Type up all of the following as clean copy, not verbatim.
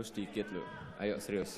Lu sedikit loh. Ayo serius.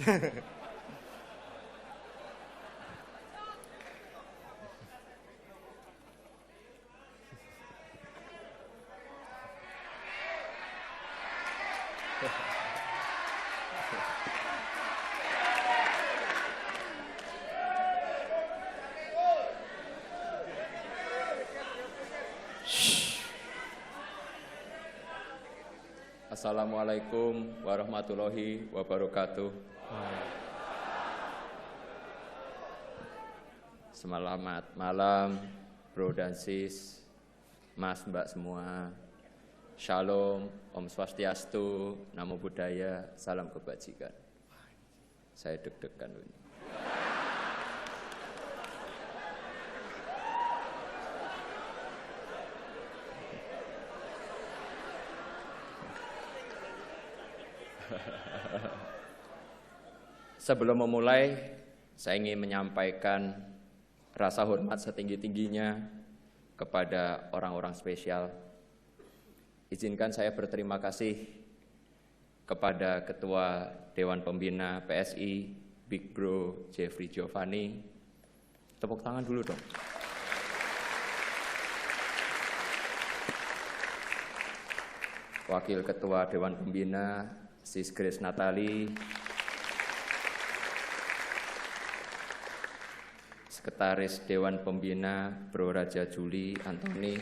Assalamualaikum warahmatullahi wabarakatuh. Selamat malam, bro dan sis, mas mbak semua. Shalom, Om Swastiastu, Namo Buddhaya, salam kebajikan. Saya deg-degan ini. Sebelum memulai, saya ingin menyampaikan rasa hormat setinggi-tingginya kepada orang-orang spesial. Izinkan saya berterima kasih kepada Ketua Dewan Pembina PSI, Big Bro Jeffrey Giovanni. Tepuk tangan dulu dong. Wakil Ketua Dewan Pembina, Sis Grace Natali. Sekretaris Dewan Pembina, Bro Raja Juli Antoni.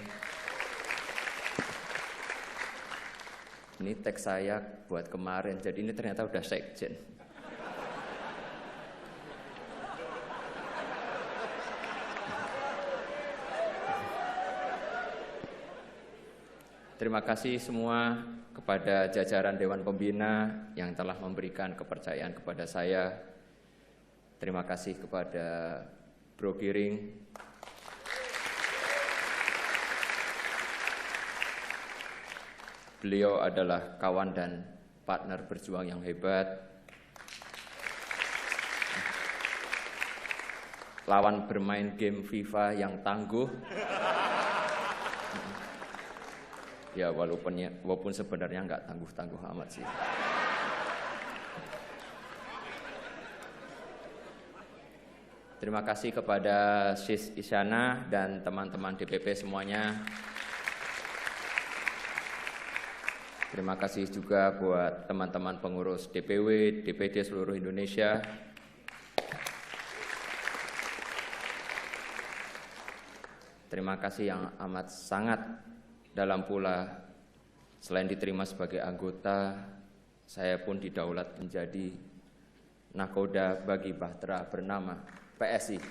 Ini teks saya buat kemarin, jadi ini ternyata udah sekjen. Terima kasih semua kepada jajaran Dewan Pembina yang telah memberikan kepercayaan kepada saya. Terima kasih kepada Bro Giring, beliau adalah kawan dan partner berjuang yang hebat, lawan bermain game FIFA yang tangguh. Ya walaupun sebenarnya nggak tangguh-tangguh amat sih. Terima kasih kepada Sis Isyana dan teman-teman DPP semuanya. Terima kasih juga buat teman-teman pengurus DPW, DPD seluruh Indonesia. Terima kasih yang amat sangat dalam pula, selain diterima sebagai anggota, saya pun didaulat menjadi nakoda bagi bahtera bernama PSI.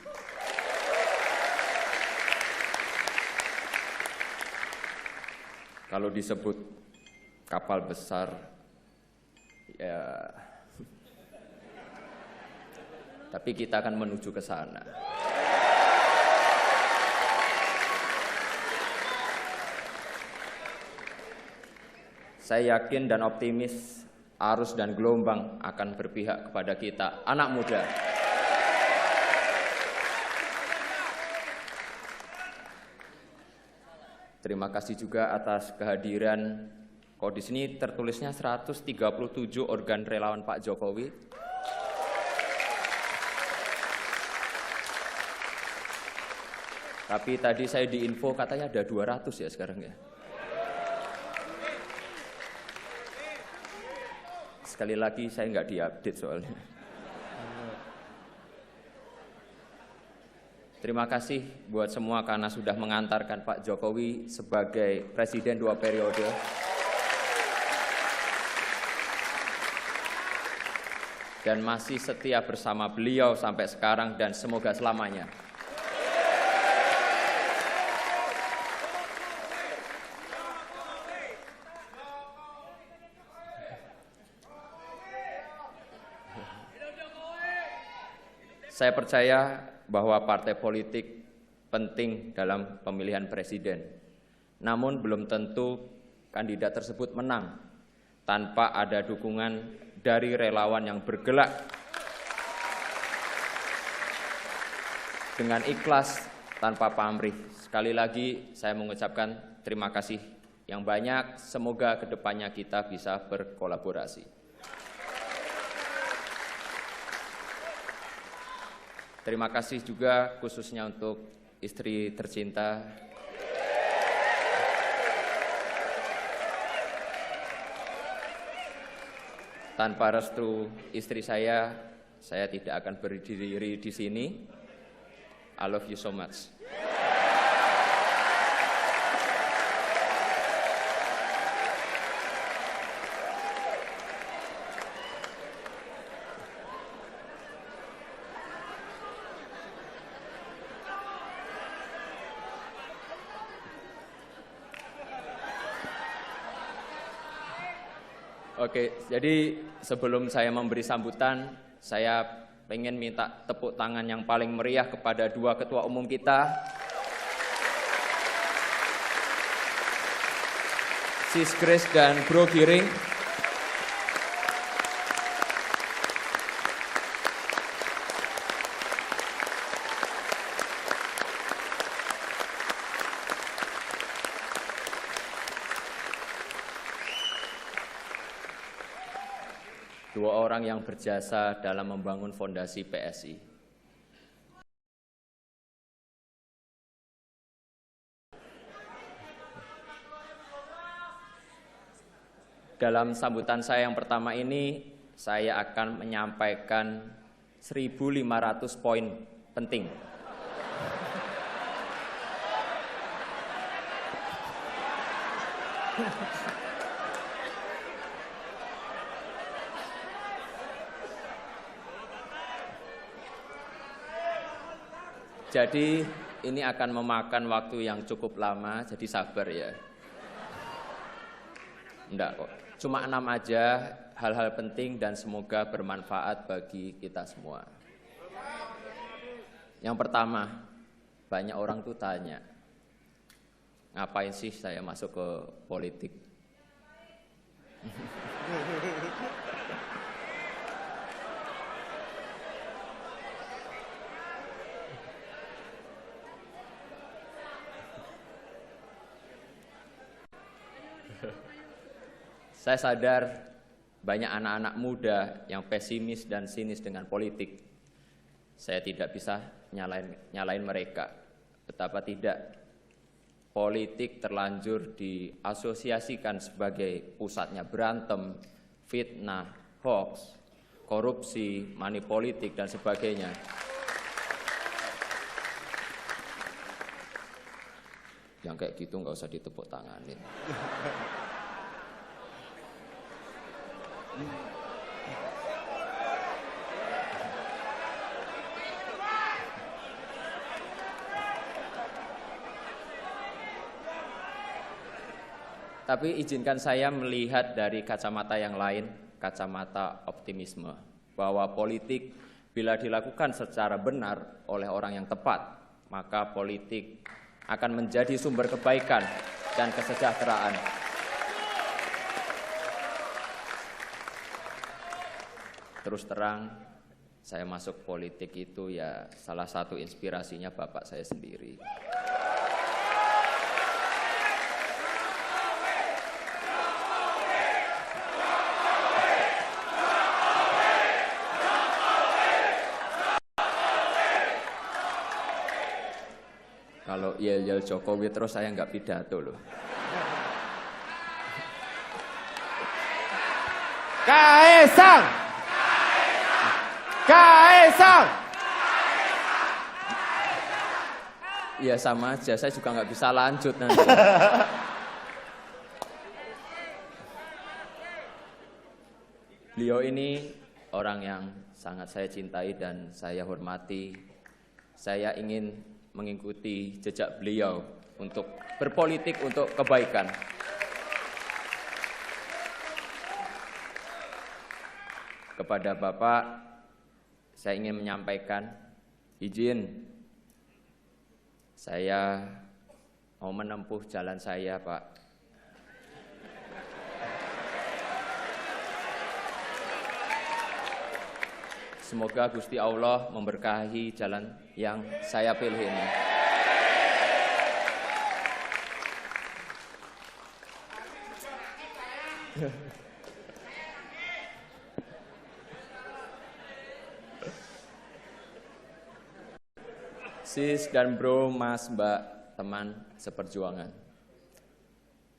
Kalau disebut kapal besar, ya, tapi kita akan menuju ke sana. Saya yakin dan optimis arus dan gelombang akan berpihak kepada kita, anak muda. Terima kasih juga atas kehadiran, kok di sini tertulisnya 137 organ relawan Pak Jokowi. Tapi tadi saya diinfo katanya ada 200 ya sekarang ya. Sekali lagi saya nggak diupdate soalnya. Terima kasih buat semua karena sudah mengantarkan Pak Jokowi sebagai Presiden 2 periode. Dan masih setia bersama beliau sampai sekarang dan semoga selamanya. Saya percaya bahwa partai politik penting dalam pemilihan presiden. Namun belum tentu kandidat tersebut menang tanpa ada dukungan dari relawan yang bergerak dengan ikhlas tanpa pamrih. Sekali lagi saya mengucapkan terima kasih yang banyak. Semoga kedepannya kita bisa berkolaborasi. Terima kasih juga khususnya untuk istri tercinta, tanpa restu istri saya tidak akan berdiri di sini. I love you so much. Oke, jadi sebelum saya memberi sambutan, saya pengen minta tepuk tangan yang paling meriah kepada dua ketua umum kita, Sis Grace dan Bro Giring. Dua orang yang berjasa dalam membangun fondasi PSI. Dalam sambutan saya yang pertama ini, saya akan menyampaikan 1.500 poin penting. Jadi ini akan memakan waktu yang cukup lama, jadi sabar ya. Enggak kok, cuma 6 aja, hal-hal penting dan semoga bermanfaat bagi kita semua. Yang pertama, banyak orang tuh tanya, ngapain sih saya masuk ke politik? Saya sadar banyak anak-anak muda yang pesimis dan sinis dengan politik. Saya tidak bisa nyalain mereka. Betapa tidak, politik terlanjur diasosiasikan sebagai pusatnya berantem, fitnah, hoax, korupsi, money politik, dan sebagainya. Yang kayak gitu nggak usah ditepuk tanganin. Tapi izinkan saya melihat dari kacamata yang lain, kacamata optimisme, bahwa politik bila dilakukan secara benar oleh orang yang tepat, maka politik akan menjadi sumber kebaikan dan kesejahteraan. Terus terang, saya masuk politik itu ya salah satu inspirasinya bapak saya sendiri. Kalau yel-yel Jokowi terus saya nggak pidato loh. Kaesang! Kaesang! Ya sama aja, saya juga nggak bisa lanjut nanti. Beliau ini orang yang sangat saya cintai dan saya hormati. Saya ingin mengikuti jejak beliau untuk berpolitik untuk kebaikan. Kepada Bapak, saya ingin menyampaikan, izin saya mau menempuh jalan saya, Pak. Semoga Gusti Allah memberkahi jalan yang saya pilih ini. Sis dan bro, mas, mbak, teman seperjuangan.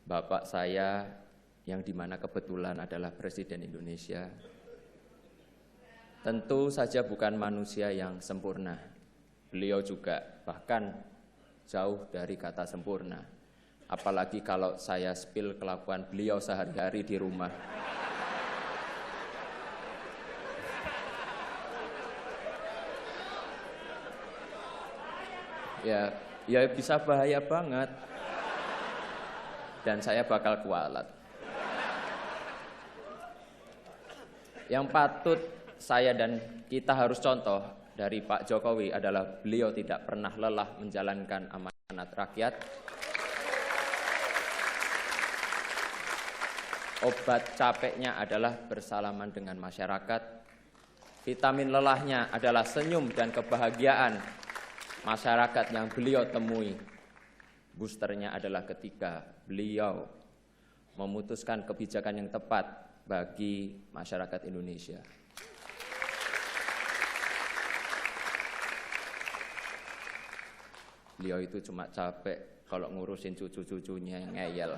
Bapak saya yang dimana kebetulan adalah Presiden Indonesia, tentu saja bukan manusia yang sempurna. Beliau juga bahkan jauh dari kata sempurna. Apalagi kalau saya spill kelakuan beliau sehari-hari di rumah. Ya bisa bahaya banget. Dan saya bakal kualat. Yang patut saya dan kita harus contoh dari Pak Jokowi adalah beliau tidak pernah lelah menjalankan amanat rakyat. Obat capeknya adalah bersalaman dengan masyarakat. Vitamin lelahnya adalah senyum dan kebahagiaan masyarakat yang beliau temui. Boosternya adalah ketika beliau memutuskan kebijakan yang tepat bagi masyarakat Indonesia. Beliau itu cuma capek kalau ngurusin cucu-cucunya yang ngeyel.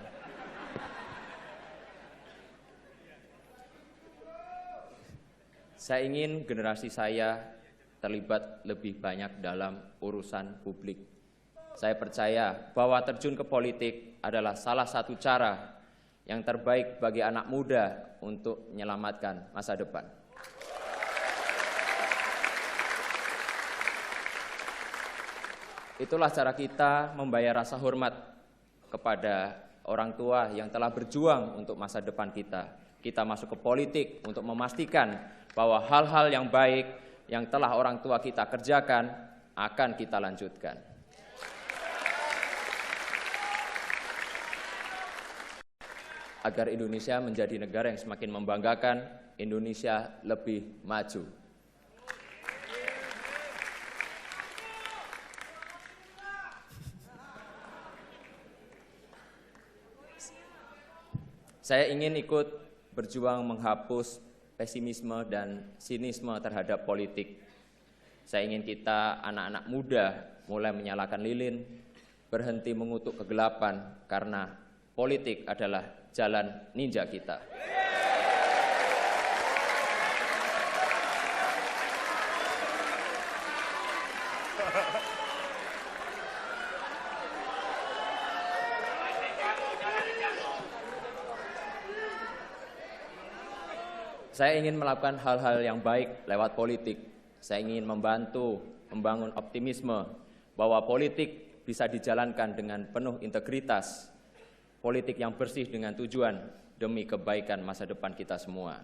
Saya ingin generasi saya terlibat lebih banyak dalam urusan publik. Saya percaya bahwa terjun ke politik adalah salah satu cara yang terbaik bagi anak muda untuk menyelamatkan masa depan. Itulah cara kita membayar rasa hormat kepada orang tua yang telah berjuang untuk masa depan kita. Kita masuk ke politik untuk memastikan bahwa hal-hal yang baik yang telah orang tua kita kerjakan akan kita lanjutkan. Agar Indonesia menjadi negara yang semakin membanggakan, Indonesia lebih maju. Saya ingin ikut berjuang menghapus pesimisme dan sinisme terhadap politik. Saya ingin kita anak-anak muda mulai menyalakan lilin, berhenti mengutuk kegelapan karena politik adalah jalan ninja kita. Saya ingin melakukan hal-hal yang baik lewat politik. Saya ingin membantu membangun optimisme bahwa politik bisa dijalankan dengan penuh integritas. Politik yang bersih dengan tujuan demi kebaikan masa depan kita semua.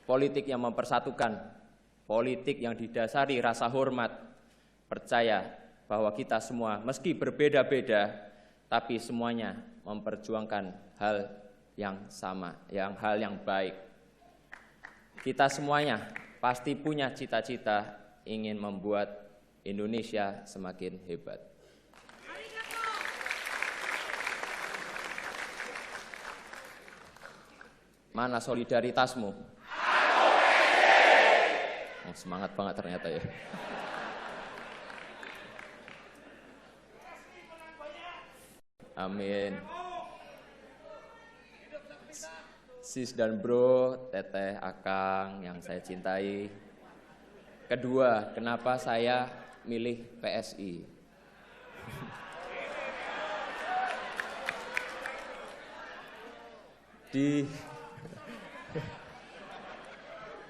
Politik yang mempersatukan, politik yang didasari rasa hormat, percaya bahwa kita semua meski berbeda-beda, tapi semuanya memperjuangkan hal yang sama, hal yang baik. Kita semuanya pasti punya cita-cita ingin membuat Indonesia semakin hebat. Mana solidaritasmu? Oh, semangat banget ternyata ya. Amin. Sis dan bro, teteh, akang yang saya cintai. Kedua, kenapa saya milih PSI?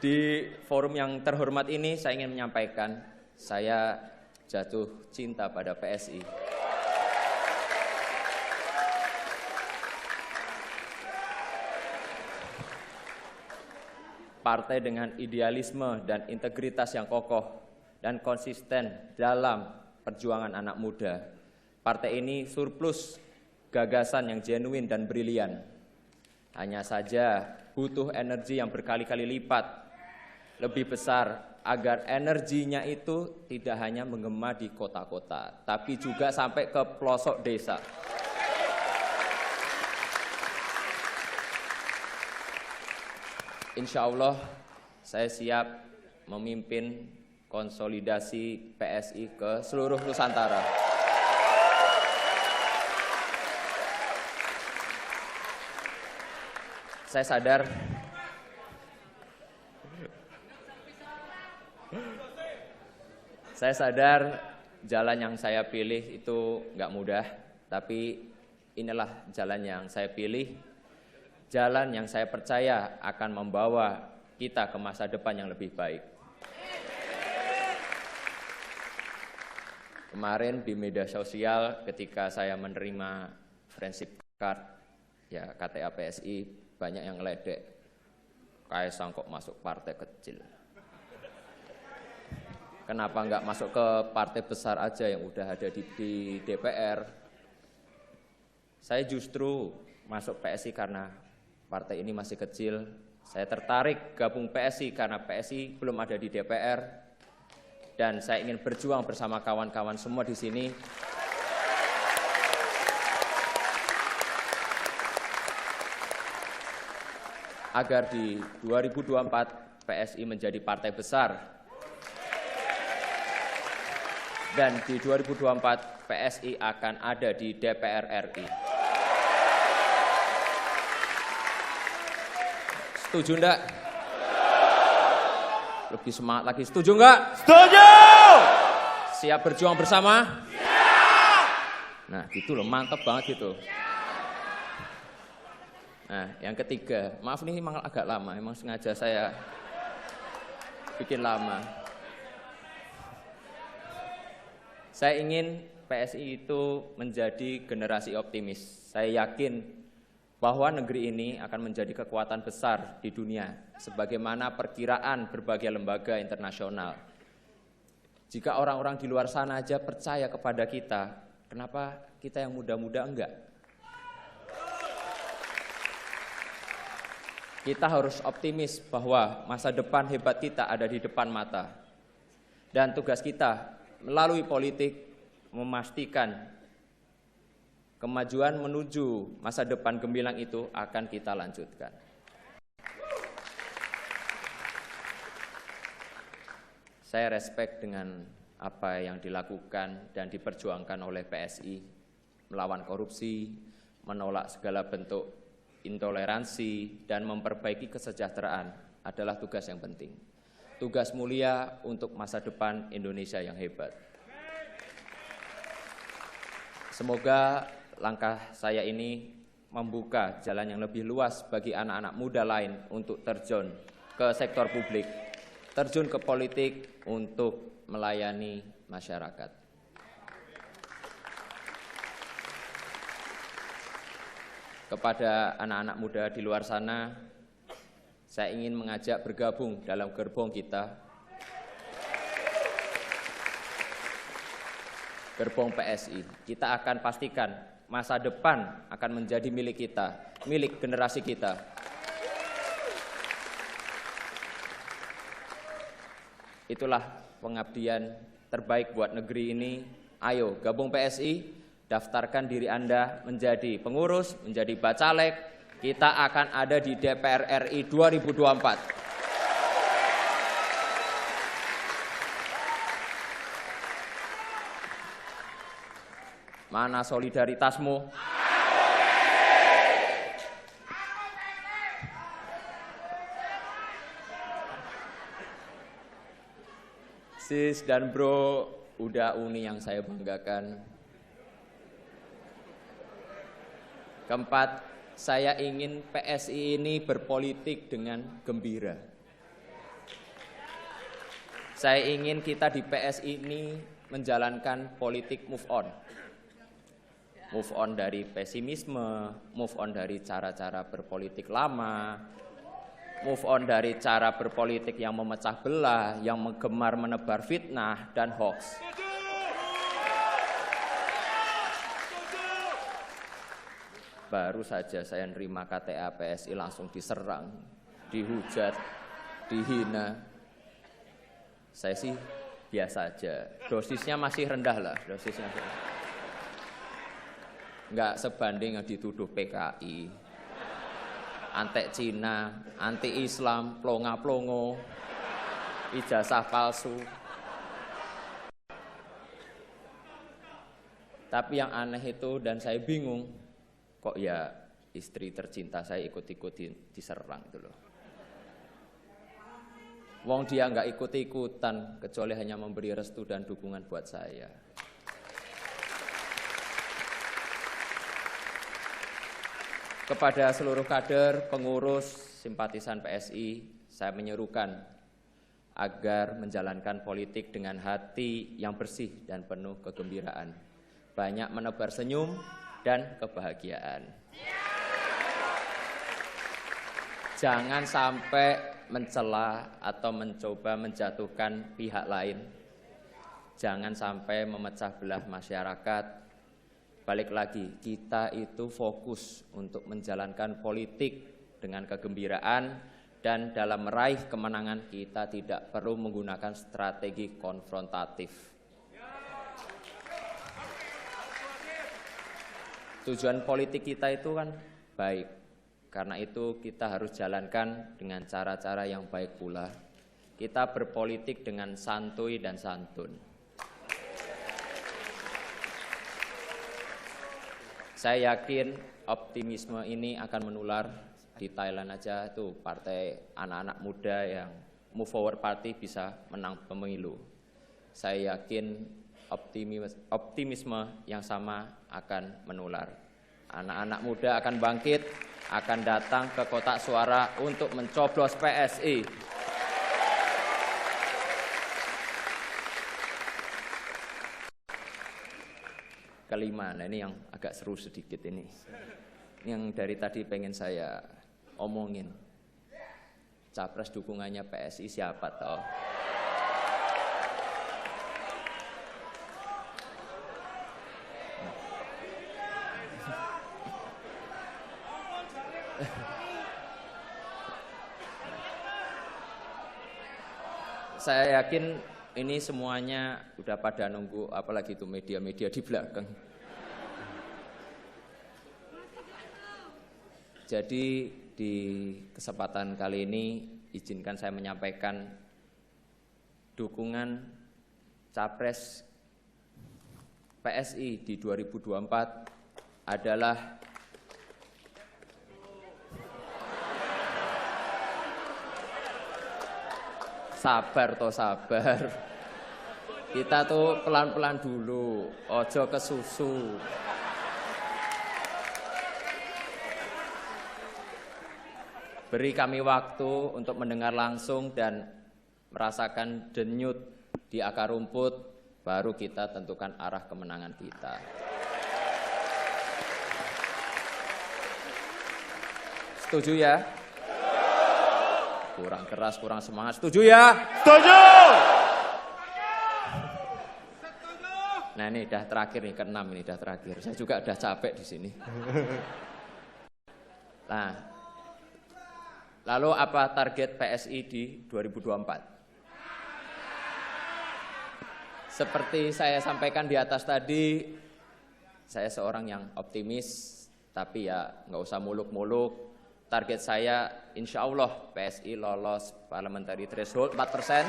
Di forum yang terhormat ini saya ingin menyampaikan saya jatuh cinta pada PSI. Partai dengan idealisme dan integritas yang kokoh dan konsisten dalam perjuangan anak muda. Partai ini surplus gagasan yang genuine dan brilian. Hanya saja butuh energi yang berkali-kali lipat lebih besar agar energinya itu tidak hanya menggema di kota-kota, tapi juga sampai ke pelosok desa. Insya Allah saya siap memimpin konsolidasi PSI ke seluruh Nusantara. Saya sadar jalan yang saya pilih itu nggak mudah, tapi inilah jalan yang saya pilih, jalan yang saya percaya akan membawa kita ke masa depan yang lebih baik. Kemarin di media sosial ketika saya menerima friendship card, ya KTA PSI, banyak yang ngeledek, Kaesang kok masuk partai kecil. Kenapa nggak masuk ke partai besar aja yang udah ada di DPR? Saya justru masuk PSI karena partai ini masih kecil. Saya tertarik gabung PSI karena PSI belum ada di DPR. Dan saya ingin berjuang bersama kawan-kawan semua di sini agar di 2024 PSI menjadi partai besar. Dan di 2024 PSI akan ada di DPR RI. Setuju enggak? Lebih semangat lagi, setuju enggak? Setuju! Siap berjuang bersama? Siap! Nah gitu loh, mantap banget gitu. Nah yang ketiga, maaf nih memang agak lama, memang sengaja saya bikin lama. Saya ingin PSI itu menjadi generasi optimis. Saya yakin bahwa negeri ini akan menjadi kekuatan besar di dunia, sebagaimana perkiraan berbagai lembaga internasional. Jika orang-orang di luar sana aja percaya kepada kita, kenapa kita yang muda-muda enggak? Kita harus optimis bahwa masa depan hebat kita ada di depan mata. Dan tugas kita melalui politik memastikan kemajuan menuju masa depan gemilang itu akan kita lanjutkan. Saya respect dengan apa yang dilakukan dan diperjuangkan oleh PSI, melawan korupsi, menolak segala bentuk intoleransi, dan memperbaiki kesejahteraan adalah tugas yang penting. Tugas mulia untuk masa depan Indonesia yang hebat. Semoga langkah saya ini membuka jalan yang lebih luas bagi anak-anak muda lain untuk terjun ke sektor publik, terjun ke politik untuk melayani masyarakat. Kepada anak-anak muda di luar sana, saya ingin mengajak bergabung dalam gerbong kita, gerbong PSI. Kita akan pastikan masa depan akan menjadi milik kita, milik generasi kita. Itulah pengabdian terbaik buat negeri ini. Ayo gabung PSI, daftarkan diri Anda menjadi pengurus, menjadi bacalek. Kita akan ada di DPR RI 2024. Mana solidaritasmu? Sis dan bro, udah uni yang saya banggakan. Keempat, saya ingin PSI ini berpolitik dengan gembira. Saya ingin kita di PSI ini menjalankan politik move on. Move on dari pesimisme, move on dari cara-cara berpolitik lama, move on dari cara berpolitik yang memecah belah, yang gemar menebar fitnah dan hoax. Baru saja saya nerima KTA PSI langsung diserang, dihujat, dihina. Saya sih biasa aja, dosisnya masih rendah lah, dosisnya. Enggak sebanding yang dituduh PKI, antek Cina, anti Islam, plonga-plongo, ijazah palsu. Tapi yang aneh itu dan saya bingung, kok ya istri tercinta saya ikut-ikut diserang itu loh. Wong dia nggak ikut-ikutan, kecuali hanya memberi restu dan dukungan buat saya. Kepada seluruh kader, pengurus, simpatisan PSI, saya menyerukan agar menjalankan politik dengan hati yang bersih dan penuh kegembiraan. Banyak menebar senyum dan kebahagiaan. Jangan sampai mencela atau mencoba menjatuhkan pihak lain. Jangan sampai memecah belah masyarakat. Balik lagi, kita itu fokus untuk menjalankan politik dengan kegembiraan dan dalam meraih kemenangan kita tidak perlu menggunakan strategi konfrontatif. Tujuan politik kita itu kan baik, karena itu kita harus jalankan dengan cara-cara yang baik pula. Kita berpolitik dengan santuy dan santun. Saya yakin optimisme ini akan menular. Di Thailand aja tuh partai anak-anak muda yang Move Forward Party bisa menang pemilu. Saya yakin optimisme yang sama akan menular. Anak-anak muda akan bangkit, akan datang ke kotak suara untuk mencoblos PSI. Kelima, nah ini yang agak seru sedikit ini. Yang dari tadi pengen saya omongin. Capres dukungannya PSI siapa toh? Saya yakin ini semuanya udah pada nunggu, apalagi itu media-media di belakang. Jadi di kesempatan kali ini izinkan saya menyampaikan dukungan Capres PSI di 2024 adalah sabar toh sabar. Kita tuh pelan-pelan dulu, ojo kesusu. Beri kami waktu untuk mendengar langsung dan merasakan denyut di akar rumput, baru kita tentukan arah kemenangan kita. Setuju ya? Kurang keras, kurang semangat. Setuju ya? Setuju. Nah ini udah terakhir nih, ke-6 ini udah terakhir. Saya juga udah capek di sini. Nah, lalu apa target PSI di 2024? Seperti saya sampaikan di atas tadi, saya seorang yang optimis, tapi ya nggak usah muluk-muluk. Target saya insya Allah PSI lolos parliamentary threshold 4%.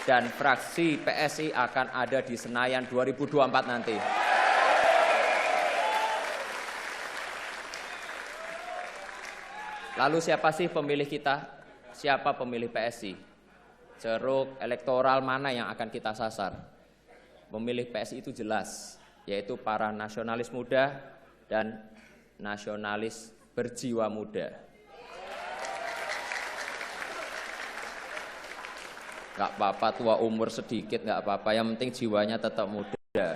Dan fraksi PSI akan ada di Senayan 2024 nanti. Lalu siapa sih pemilih kita? Siapa pemilih PSI? Ceruk elektoral mana yang akan kita sasar? Pemilih PSI itu jelas, yaitu para nasionalis muda dan nasionalis berjiwa muda. Gak apa-apa tua umur sedikit, gak apa-apa, yang penting jiwanya tetap muda.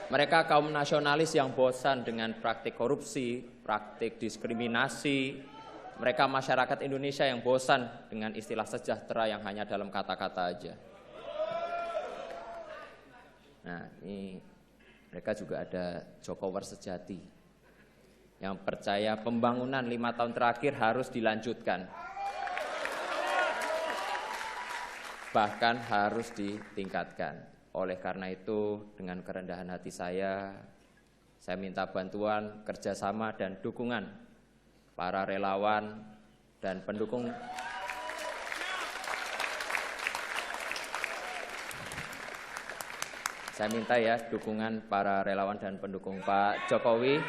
Mereka kaum nasionalis yang bosan dengan praktik korupsi, praktik diskriminasi. Mereka masyarakat Indonesia yang bosan dengan istilah sejahtera yang hanya dalam kata-kata aja. Nah, ini mereka juga ada Jokowers sejati yang percaya pembangunan 5 tahun terakhir harus dilanjutkan. Bahkan harus ditingkatkan. Oleh karena itu, dengan kerendahan hati saya minta bantuan, kerjasama, dan dukungan para relawan dan pendukung Saya minta ya dukungan para relawan dan pendukung Pak Jokowi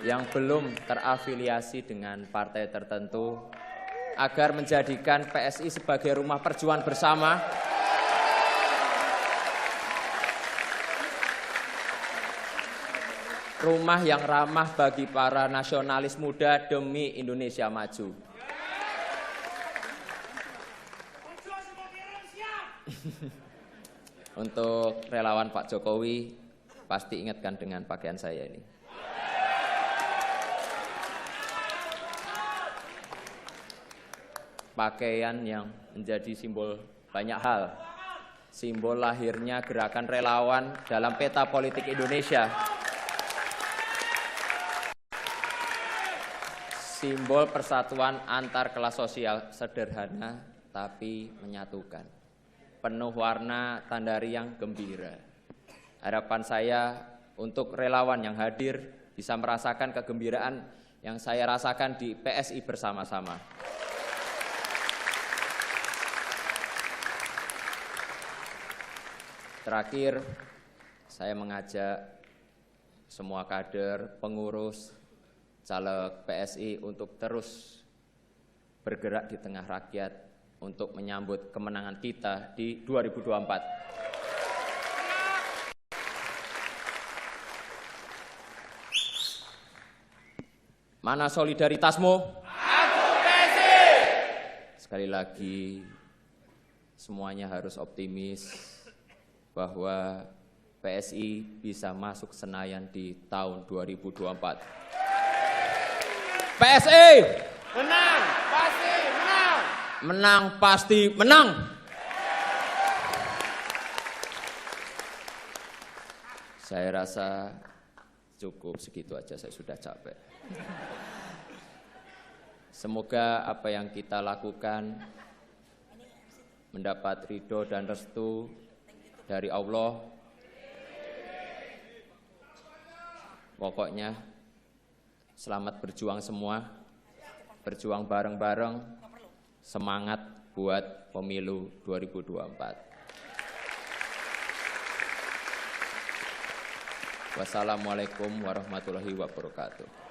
yang belum terafiliasi dengan partai tertentu agar menjadikan PSI sebagai rumah perjuangan bersama, rumah yang ramah bagi para nasionalis muda demi Indonesia maju. Untuk relawan Pak Jokowi, pasti ingatkan dengan pakaian saya ini. Pakaian yang menjadi simbol banyak hal. Simbol lahirnya gerakan relawan dalam peta politik Indonesia. Simbol persatuan antar kelas sosial, sederhana tapi menyatukan. Penuh warna tanda riang gembira. Harapan saya untuk relawan yang hadir bisa merasakan kegembiraan yang saya rasakan di PSI bersama-sama. Terakhir, saya mengajak semua kader, pengurus, caleg PSI untuk terus bergerak di tengah rakyat untuk menyambut kemenangan kita di 2024. Mana solidaritasmu? Aku PSI. Sekali lagi, semuanya harus optimis bahwa PSI bisa masuk Senayan di tahun 2024. PSI! Menang, pasti menang. Menang pasti menang. Saya rasa cukup segitu aja, saya sudah capek. Semoga apa yang kita lakukan mendapat ridho dan restu dari Allah. Pokoknya selamat berjuang semua, berjuang bareng-bareng, semangat buat pemilu 2024. Wassalamualaikum warahmatullahi wabarakatuh.